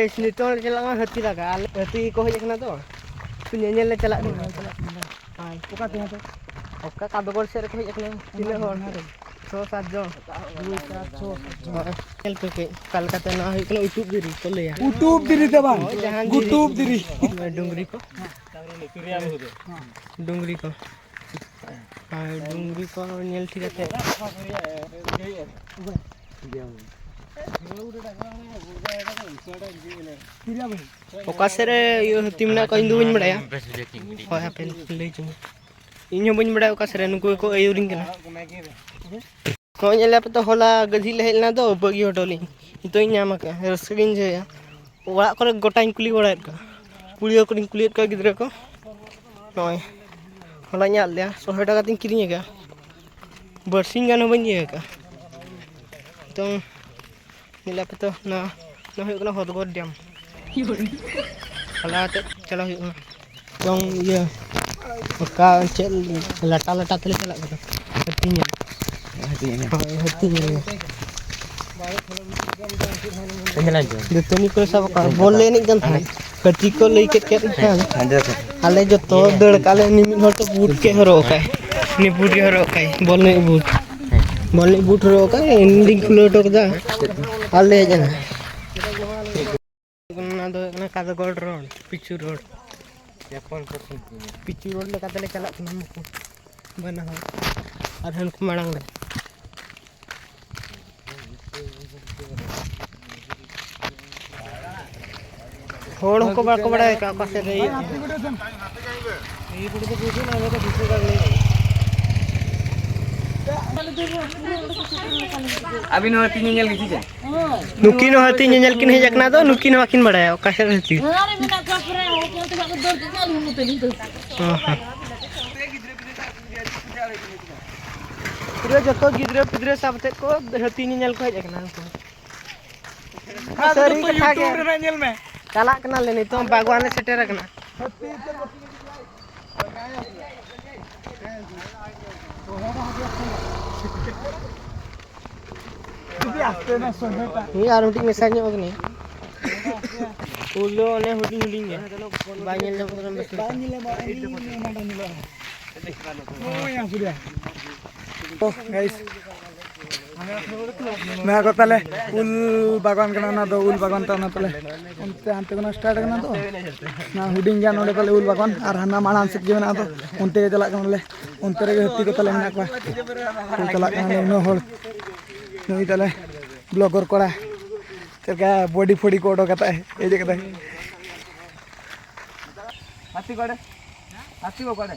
guys नितों चला हाथी लगा हाथी को हेज कना तो ᱧᱮᱧᱮᱞ ले चला हाय ओका ते तो ओका कादगोर से को हेज कना तिने हर 6-7 जन 2-4-6 चल पे कलकत्ता ना है कना यूट्यूब दिरी को ले यूट्यूब दिरी ते बांग यूट्यूब दिरी डुंगरी को डुंगरी को हाय डुंगरी को ᱧᱮᱞ ठीक है ओकासेरे तिमना को इंदु बन बड़ाया होय हापे ले जुम इन हो बन बड़ाया ओकासेरे नुको को आयुरिंग कना को नेला पे तो होला गधी ले हेलना दो बगी होटोली तो ᱧᱟᱢ का रसगिन जे ओड़ा करे गोटाइन कुली बड़ाय का पुलियो को कुलियत का गिदरा को नय होला ᱧाल ले 100 টাকা তিন কিরিং का बरसिंग गानो बन जे का तो नीला पे तो ना ना हदगोर डैम हलाते चला तो ये का चल लटा लटा तले चला गया हत्ती को सब बोल ले नहीं जानता कटी को लेके आले जो तो दड़ काले निमिन हर तो बूट के हरो का नि बूट के हरो का बोलने बूट हरो का एंडिंग खुलो टोक दा आले जना ना दो ना कादगोड़ रोड पिचू रोड पिचू रोड ले कातले चला नाम को बना हो और हन को मांग ले होड़ को बड़ा है का से रही ये बड़े तो पूछो ना तो दूसरे का ले अभी नो हती ᱧᱮᱧᱮᱞ ᱜᱤ ᱪᱮ नुकी नो हती ᱧᱮᱧᱮᱞ किन हेज कना दो नुकी नो किन बड़ाया का से रहती अरे मेरा कपरे हो के तो दर के चालू होते नहीं तो हां पूरे जतो गिदरे पिदरे सबते को हती ᱧᱮᱧᱮल को हेज कना को सरी कथा के यूट्यूब रे ᱧᱮᱞ में चला कना ले नहीं तो बागवान सेटेर कना ये यार हुटिंग मेसेज ᱧᱚᱜ गनी उलो ने हुटिंग हुटिंग गे बाñel ले बरम बस बाñel ले माडा निलो ओ या सुरिया तो गाइस मैं को तले उल बागान कना ना दो उल बागान ता ना तले उनते हांते कना स्टार्ट कना दो ना हुडिंग गया नोडे तले उल बागान और हाना माणान से जे ना दो उनते चला कना ले उनते रे हत्ती को तले ना को चला कना ले नो होल नई तले ब्लॉगर कोड़ा चलका बॉडी फोडी को ओडो कता है ए जे कता है हाथी को कोड़े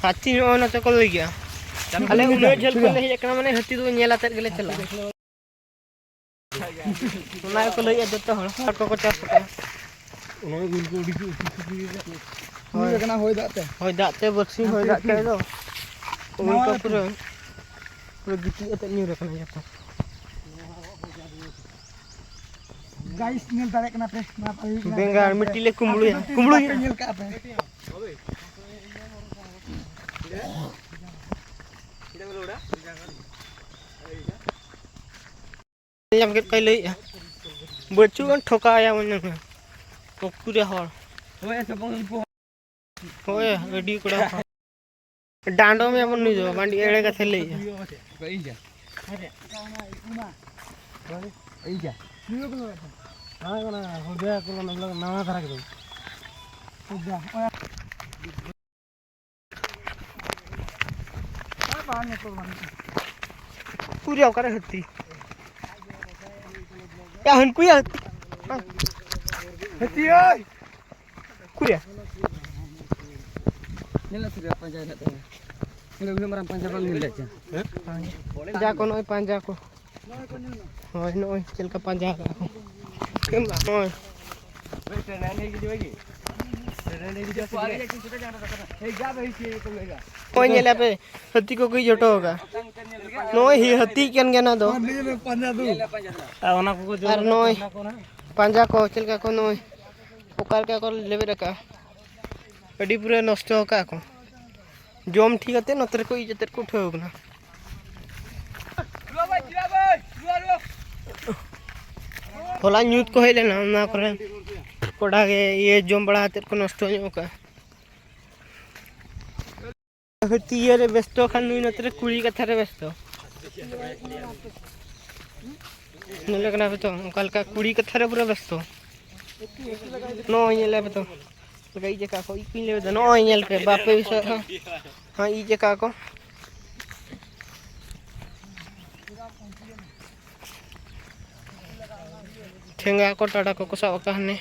हाथी ओना तो को ले गया अले उन झल को ले एकना माने हत्ती तो नेला त गेले चला उना को ले जतो हर को चास का उना गुल को उडी होय एकना होय दाते बक्सी होय दाते दो उनका पूरा गिटी अत न्यू रखना जतो गाइस नेल दारे कना पे बेंगार मिट्टी ले कुंबळू नेल का पे जम के कइले बचू गन ठोकाया मन ओकुरे हर होय रेडी कोड़ा डांडो में अपन नहीं जो बांडी एड़े का थले कई जा अरे ई जा हां ना हो गया को नवा करा के दो जा बाहर निकल पूरी करे हत्ती या हन कुया हत्ती ओय कुया नेला सुरिया पंजा रहता है मेरे उन्हें मरा पंजा बल मिल जाए पंजा को नोय पंजा को होय नोय चल का पंजा का केम ला नोय बेटे नाने की जोगी नाने की जो पारी एक छोटा जाना रखा ए जा भाई से तो लेगा कोई नेला पे हत्ती को कोई जटो होगा नोय ही हत्ती केन गेना दो पंजा दू आ ओना को जो नोय पंजा को चल का को नोय ओकार का को लेबे रखा अडी पूरा नष्ट हो का को जोम ठीक आते नतर को इजतर को उठाओ ना होला न्यूज को हेले ना ना करे कोड़ा के ये जोम बड़ा हाथ को नष्ट हो का तीये रे व्यस्त खान नुई नतरे कुड़ी कथा रे व्यस्त नले कना तो कल का कुड़ी कथा रे पूरा व्यस्त नो ये ले तो गई जे का को ई पिन ले नो येल के बापे विषय हां ई जे का को ठेंगा को टाटा को सब कहने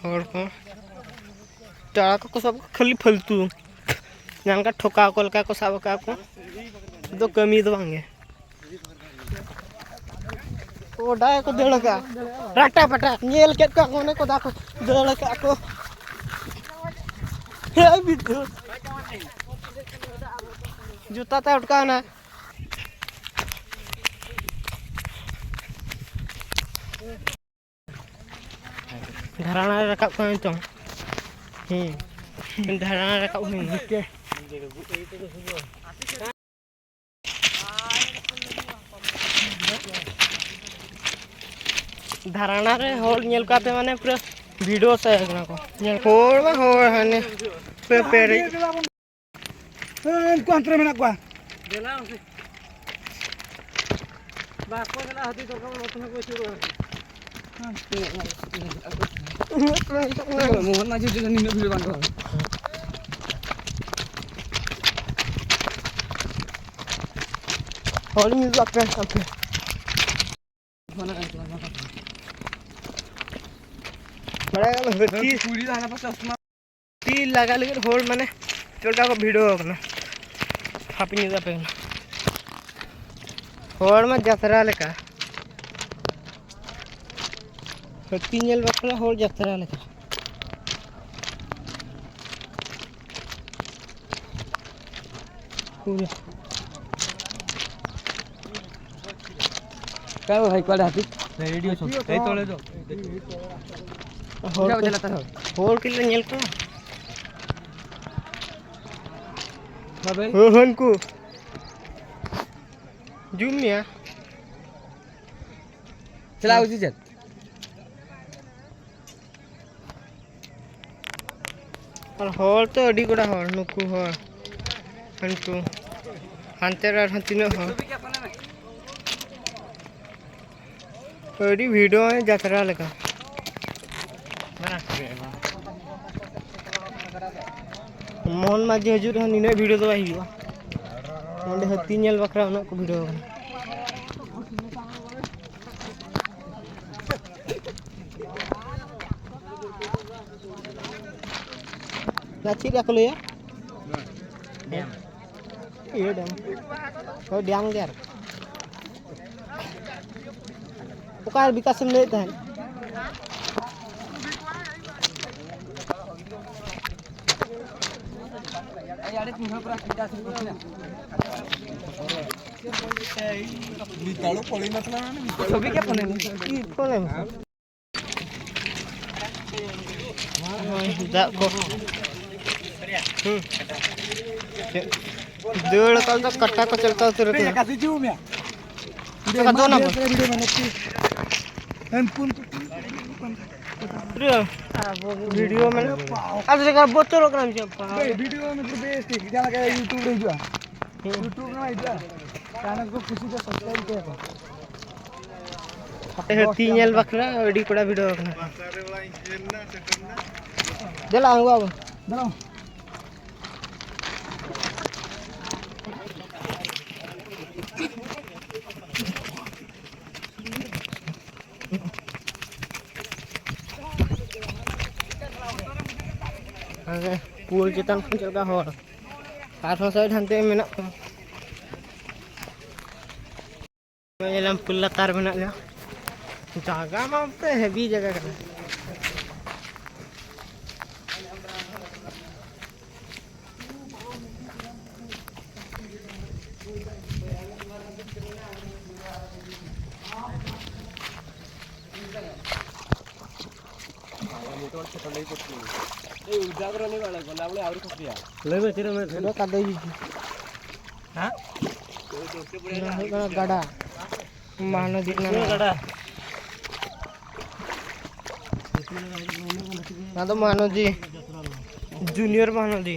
और को टाटा को सब खाली फालतू जान का ठोका कोल का को सब का को दो कमी दो वांगे ओ डाय को देड़ का राटा पटा नेल के का कोने को दाको देड़ का को हे बिदु जूता ता उठका ना घराना रखा को तो घराना रखा हुई के धराना रे होल नेल का पे माने पूरा वीडियो से एकना को नेल होल हने पे पेरे कोंत्र में ना को देला से बाको देला हती तो का मत को शुरू मोहन माझे जे निने वीडियो बांधो होल म्यूजिक आपे बड़ा पूरी दाना पर चश्मा ती लगा लेकिन होल माने चलता को वीडियो होना हापी नहीं जा पे होल में यात्रा लेका तीन बकरा होल यात्रा लेका पूरा क्या भाई क्वाड हाथी रेडियो छो ए तोले दो होल चलाता हो होल के लिए नेल को हां भाई होन को जूम मिया चलाओ जी जत और होल तो अडी गुड़ा होल नुकु होल हंतु हंतेरा हंतिनो हो अडी वीडियो है यात्रा लगा मोहन माझी हजूर निने वीडियो दो आइयो ओंडे हती नेल बकरा उना को वीडियो नाची रे कोले डैम ये डैम तो डैम यार ओकार विकास में लेता है यारे तुम पूरा किटा से निकालो पड़ी मतलब छवि क्या पने की पने हां दा को डेढ़ कल तो कट्टा को चलता उतर के कासी जू में का दो ना वीडियो में नक्की हम पुन वीडियो में आज जगह बोतल का नाम छपा वीडियो में तो बेस्ट है जाना का YouTube रे जुआ YouTube ना इजा चैनल को खुशी से सब्सक्राइब कर तीन नेल बकरा एडी कोड़ा वीडियो करना देला आंगो अब देलो पूल चितान खन चलका हो आठों साइड हंते मेना मेलम पुल लतार मेना जा जगह मापते हेवी जगह का ए उजागर नहीं वाला गला बले आउरी खपिया लेबे तेरे में फेडो का दई हां तो गड़ा मानो दिखना गड़ा ना तो मानोजी जूनियर मानोजी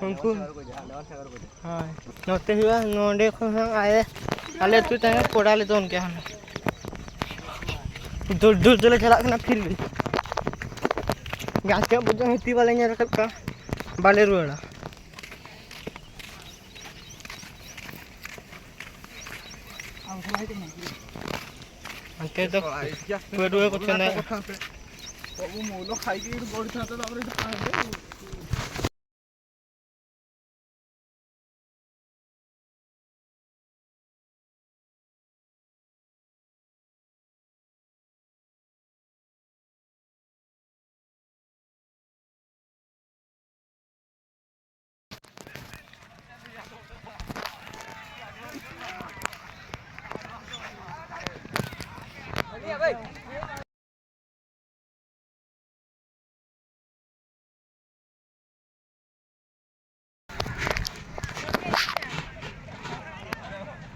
उनको हाँ नोते हुआ नोंडे को हम आए आले तो तंग कोड़ा ले तो उनके हम दूर दूर चले चला करना फिर भी गैस के बुझो हिती वाले ने रखा का बाले रुड़ा अंते तो कोई को चंदा वो मोलो खाई के गोड़ था तो हमरे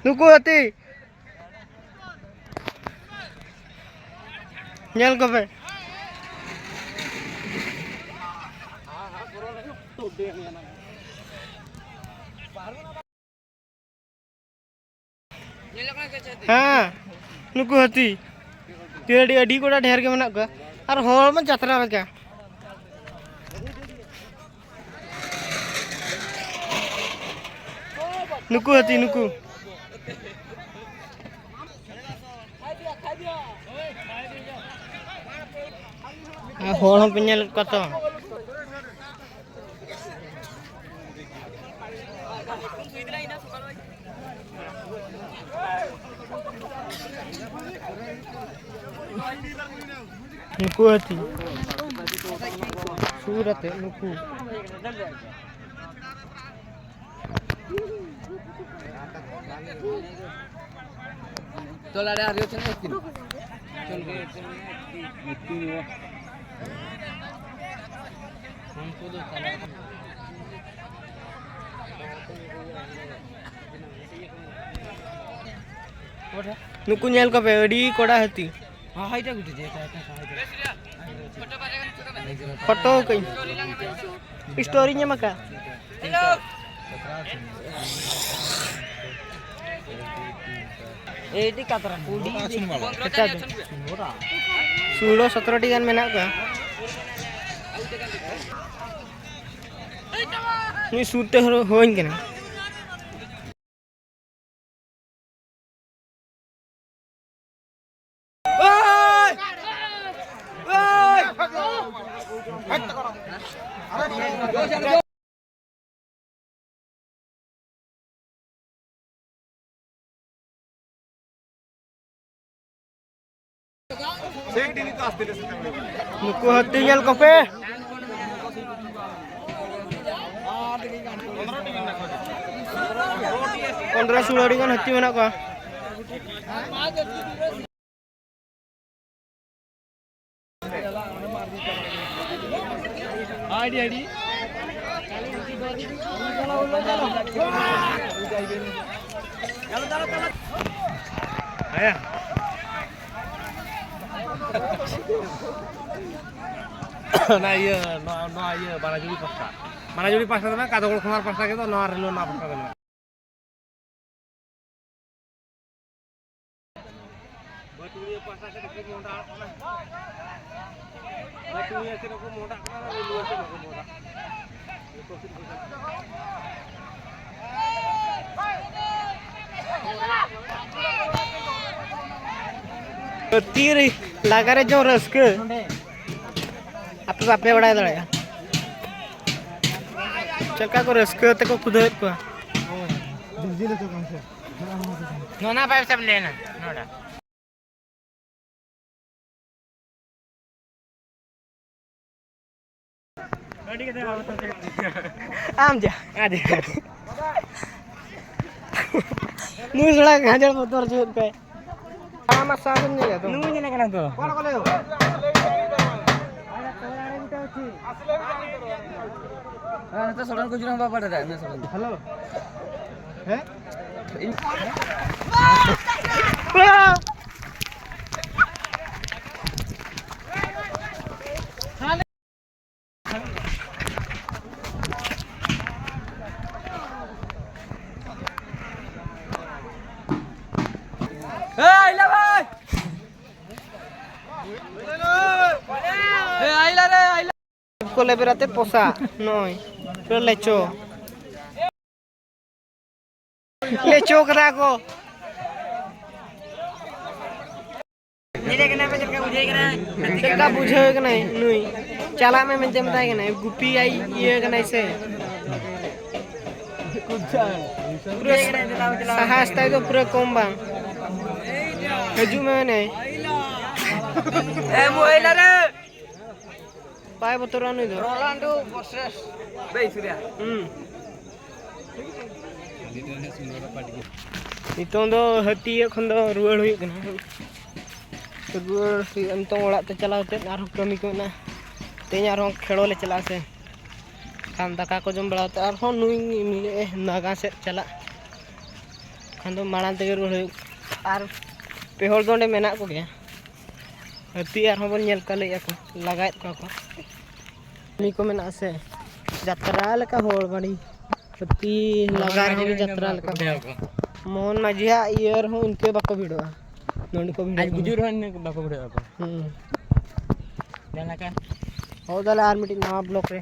नुको हती nyal ko pe हाँ नुको हती तेरी अडी कोड़ा ढेर के मना का और हॉल में जात्रा में क्या नुको हती नुको हॉल हम पिन्या लटका तो नुको हती सूरत है नुको तो लारे आ रही हो चल एक चल गए नुकु नेल का पेड़ी कोड़ा हती हां हाइटा गुटी जे फोटो कई स्टोरी nya maka हेलो एटी कातरा कुडी कच्चा सुलो 17 टी kan menak ka ni sute hoin kana नुको हती nyal kope 15-16 ringan hati mana ka ID आया ना ये no ये mana juri pasta na kada gol khomar pasta ke to no arlo na pasta na batu ye pasta ke dekhi monda na batu ye se ko monda na relu se ko monda तीर लगारे जो rusk apa apa udah ada ya चलका को rusk ते को खुद को जल्दी ले तो कम से नोना पाइप सब लेना नोड़ा गाड़ी के आम जा आ दे न्यूज़ लगा गाजर मोटर जोर पे आम साधन नहीं है तो न्यूज़ नहीं करना तो कौन को ले हां तो सडन को जुना बाबा दादा मैं सडन हेलो हैं को ले बेराते पोसा नोय तो लेचो करा को चलका बुझे के नहीं नुई चला में मेंते बताए के नहीं गुपी आई ये के नहीं से साहस ताई तो पूरा कम बांग हजू में नहीं ए मोइला रे पाए बतरा नहीं दो रोलांडो वर्सेस बेसुरिया नितों दो हती एखन दो रुवाड़ हुई कना रुवाड़ नितों ओड़ा ते चलाव ते आरो कमी को ना तेज आरो खेलो ले चला से खान दाका को जम बड़ा ते आरो नुई नागा से चला खान दो माड़ां ते रुवाड़ हुई आर पेहर दोंडे मेना को गया हती आरो बन नेल का ले को लगाय को मी को मेना से यात्रा लेका होड़ बड़ी हती लगा रहे यात्रा लेका मोहन माझिया ईयर हो इनके बाको भिड़ो नोंड को भिड़ो आज गुजर हो इनके बाको भिड़ो जाना का हो दाले आर मीटिंग नवा ब्लॉक रे